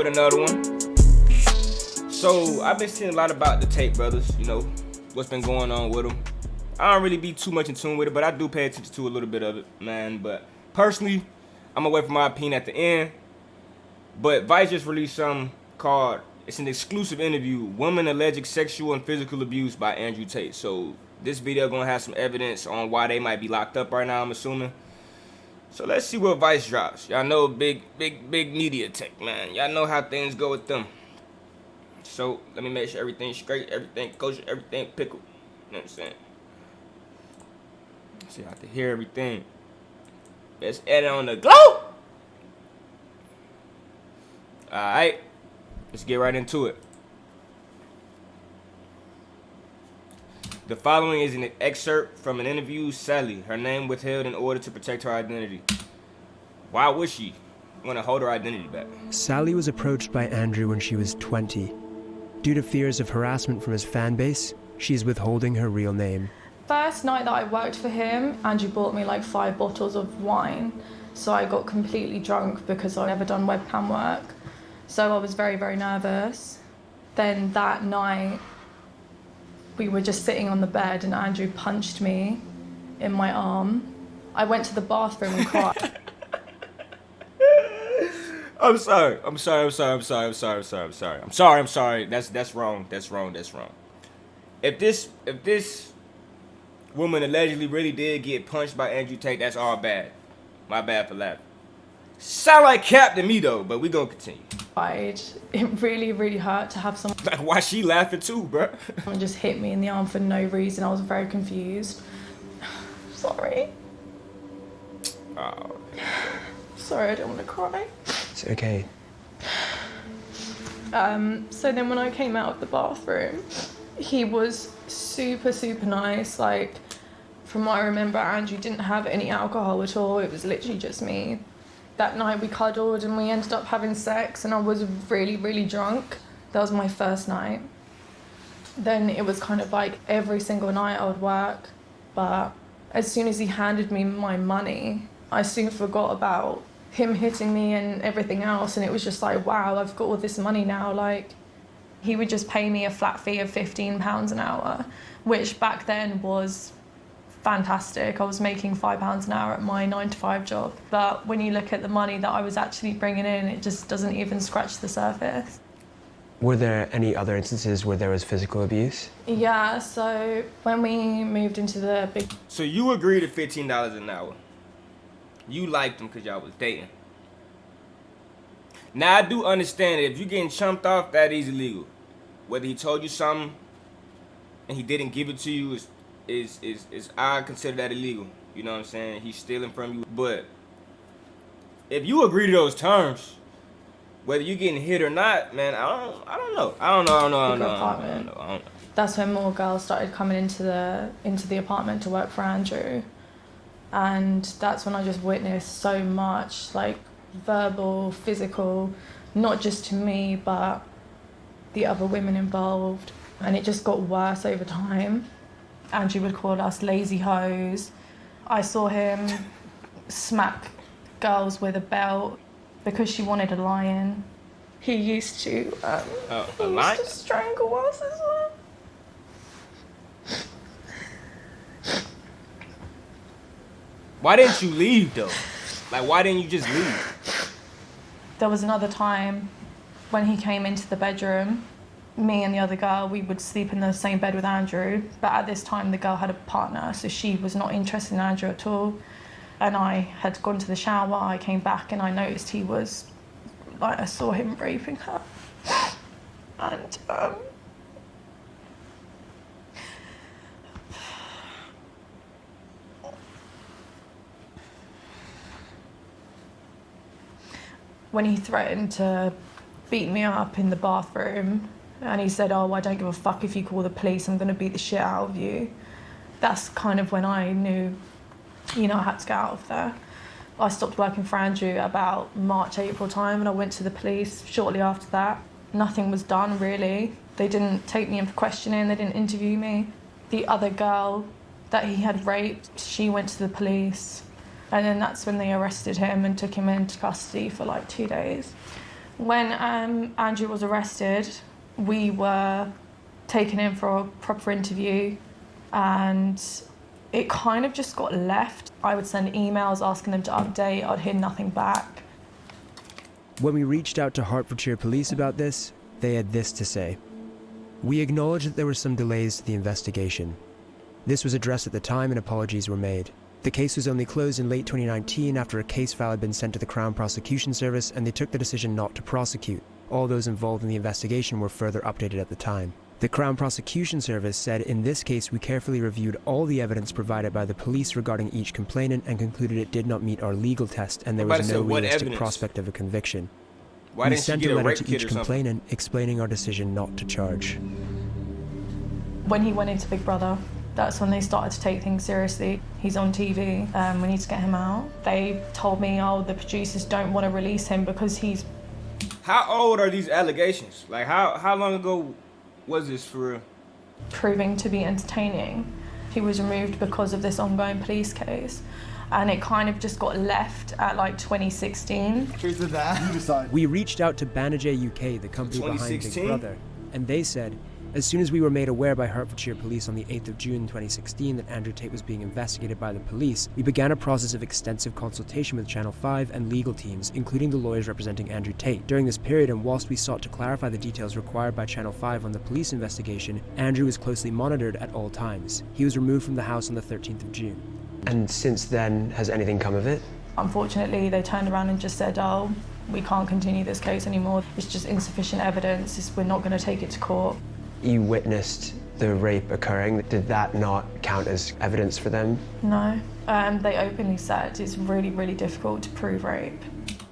with another one. So I've been seeing a lot about the Tate brothers, you know, what's been going on with them. I don't really be too much in tune with it, but I do pay attention to a little bit of it, man. But personally, I'm away from my opinion at the end. But Vice just released something called, it's an exclusive interview, Woman Alleged Sexual and Physical Abuse by Andrew Tate. So this video gonna have some evidence on why they might be locked up right now, I'm assuming. So let's see what Vice drops. Y'all know big media tech, man. Y'all know how things go with them. So let me make sure everything's straight, everything kosher, everything pickled. You know what I'm saying? So you have to hear everything. Let's edit on the glow. Alright. Let's get right into it. The following is an excerpt from an interview with Sally, her name withheld in order to protect her identity. Why would she want to hold her identity back? Sally was approached by Andrew when she was 20. Due to fears of harassment from his fan base, she's withholding her real name. First night that I worked for him, Andrew bought me like 5 bottles of wine. So I got completely drunk because I'd never done webcam work. So I was very, very nervous. Then that night, we were just sitting on the bed and Andrew punched me in my arm. I went to the bathroom and cried. I'm sorry. That's wrong. If this woman allegedly really did get punched by Andrew Tate, that's all bad. My bad for laughing. Sound like cap to me though, but we gonna continue. It really, really hurt to have someone. Like, why she laughing too, bro? Someone just hit me in the arm for no reason. I was very confused. Sorry. Oh. Sorry, I don't want to cry. It's okay. So then when I came out of the bathroom, he was super, super nice. Like, from what I remember, Andrew didn't have any alcohol at all. It was literally just me. That night we cuddled and we ended up having sex and I was really, really drunk. That was my first night. Then it was kind of like every single night I would work. But as soon as he handed me my money, I soon forgot about him hitting me and everything else. And it was just like, wow, I've got all this money now. Like, he would just pay me a flat fee of £15 an hour, which back then was fantastic. I was making £5 an hour at my 9-to-5 job. But when you look at the money that I was actually bringing in, it just doesn't even scratch the surface. Were there any other instances where there was physical abuse? Yeah, so when we moved into the big... So you agreed to $15 an hour. You liked him because y'all was dating. Now I do understand that if you're getting chumped off, that is illegal. Whether he told you something and he didn't give it to you is I consider that illegal. You know what I'm saying? He's stealing from you. But if you agree to those terms, whether you're getting hit or not, man, I don't know. That's when more girls started coming into the apartment to work for Andrew. And that's when I just witnessed so much, like, verbal, physical, not just to me, but the other women involved. And it just got worse over time. Andrew would call us lazy hoes. I saw him smack girls with a belt because she wanted a lion. He used to, strangle us as well. Why didn't you leave though? Like, why didn't you just leave? There was another time when he came into the bedroom. Me and the other girl, we would sleep in the same bed with Andrew, but at this time the girl had a partner, so she was not interested in Andrew at all. And I had gone to the shower, I came back and I noticed he was, like, I saw him raping her. And, when he threatened to beat me up in the bathroom, and he said, oh, I don't give a fuck if you call the police, I'm gonna beat the shit out of you. That's kind of when I knew, you know, I had to get out of there. I stopped working for Andrew about March, April time, and I went to the police shortly after that. Nothing was done, really. They didn't take me in for questioning, they didn't interview me. The other girl that he had raped, she went to the police. And then that's when they arrested him and took him into custody for like 2 days. When Andrew was arrested, we were taken in for a proper interview, and it kind of just got left. I would send emails asking them to update. I'd hear nothing back. When we reached out to Hertfordshire Police about this, they had this to say. We acknowledge that there were some delays to the investigation. This was addressed at the time and apologies were made. The case was only closed in late 2019 after a case file had been sent to the Crown Prosecution Service and they took the decision not to prosecute. All those involved in the investigation were further updated at the time. The Crown Prosecution Service said in this case we carefully reviewed all the evidence provided by the police regarding each complainant and concluded it did not meet our legal test and there was no realistic prospect of a conviction. Why We didn't sent she a get a letter rape to kit each or something? complainant explaining our decision not to charge. When he went into Big Brother, that's when they started to take things seriously. He's on TV, we need to get him out. They told me, oh, the producers don't want to release him because he's... How old are these allegations? Like, how long ago was this for real? proving to be entertaining. He was removed because of this ongoing police case, and it kind of just got left at like 2016. We reached out to Banijay UK, the company behind Big 2016? Brother, and they said, as soon as we were made aware by Hertfordshire Police on the 8th of June 2016 that Andrew Tate was being investigated by the police, we began a process of extensive consultation with Channel 5 and legal teams, including the lawyers representing Andrew Tate. During this period, and whilst we sought to clarify the details required by Channel 5 on the police investigation, Andrew was closely monitored at all times. He was removed from the house on the 13th of June. And since then, has anything come of it? Unfortunately, they turned around and just said, oh, we can't continue this case anymore. It's just insufficient evidence. We're not going to take it to court. You witnessed the rape occurring. Did that not count as evidence for them? No. They openly said it's really, really difficult to prove rape.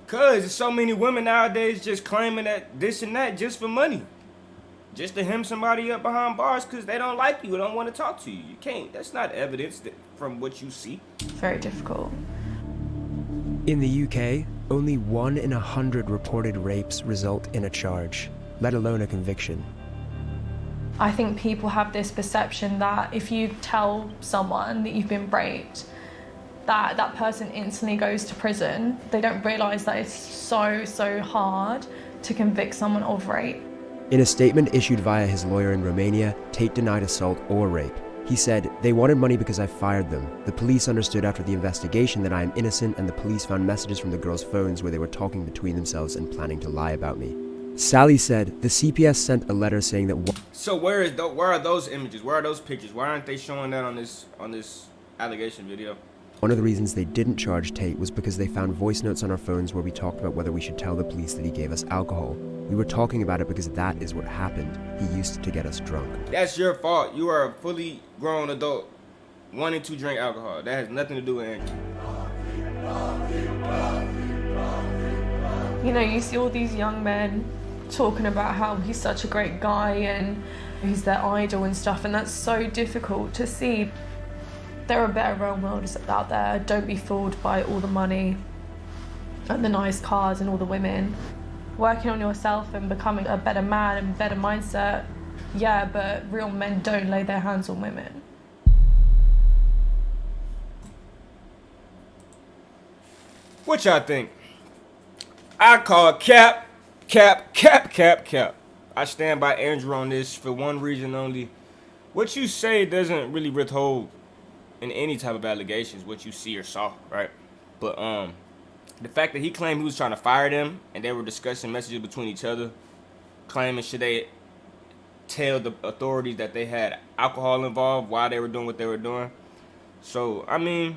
Cause there's so many women nowadays just claiming that this and that just for money. Just to hem somebody up behind bars because they don't like you or don't want to talk to you. You can't. That's not evidence from what you see. Very difficult. In the UK, only 1 in 100 reported rapes result in a charge, let alone a conviction. I think people have this perception that if you tell someone that you've been raped, that person instantly goes to prison. They don't realise that it's so hard to convict someone of rape. In a statement issued via his lawyer in Romania, Tate denied assault or rape. He said, "They wanted money because I fired them. The police understood after the investigation that I am innocent and the police found messages from the girls' phones where they were talking between themselves and planning to lie about me." Sally said, the CPS sent a letter saying that... So where are those images? Where are those pictures? Why aren't they showing that on this allegation video? One of the reasons they didn't charge Tate was because they found voice notes on our phones where we talked about whether we should tell the police that he gave us alcohol. We were talking about it because that is what happened. He used to get us drunk. That's your fault. You are a fully grown adult wanting to drink alcohol. That has nothing to do with Andrew. You know, you see all these young men talking about how he's such a great guy and he's their idol and stuff, and that's so difficult to see. There are better role models out there. Don't be fooled by all the money and the nice cars and all the women. Working on yourself and becoming a better man and better mindset, yeah, but real men don't lay their hands on women. What y'all think? I call cap. I stand by Andrew on this for one reason only. What you say doesn't really withhold in any type of allegations what you see or saw, right? But the fact that he claimed he was trying to fire them and they were discussing messages between each other, claiming should they tell the authorities that they had alcohol involved while they were doing what they were doing. So, I mean,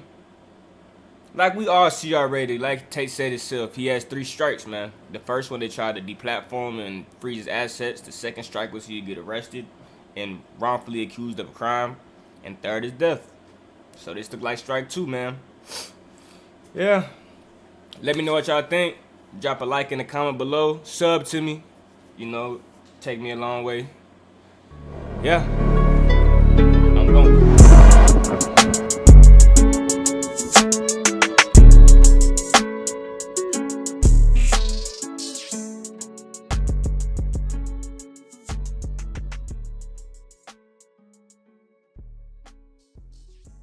like we all see already, like Tate said himself, he has 3 strikes, man. The first one, they tried to deplatform and freeze his assets. The second strike was he'd get arrested and wrongfully accused of a crime. And third is death. So this look like strike 2, man. Yeah. Let me know what y'all think. Drop a like in the comment below. Sub to me. You know, take me a long way. Yeah.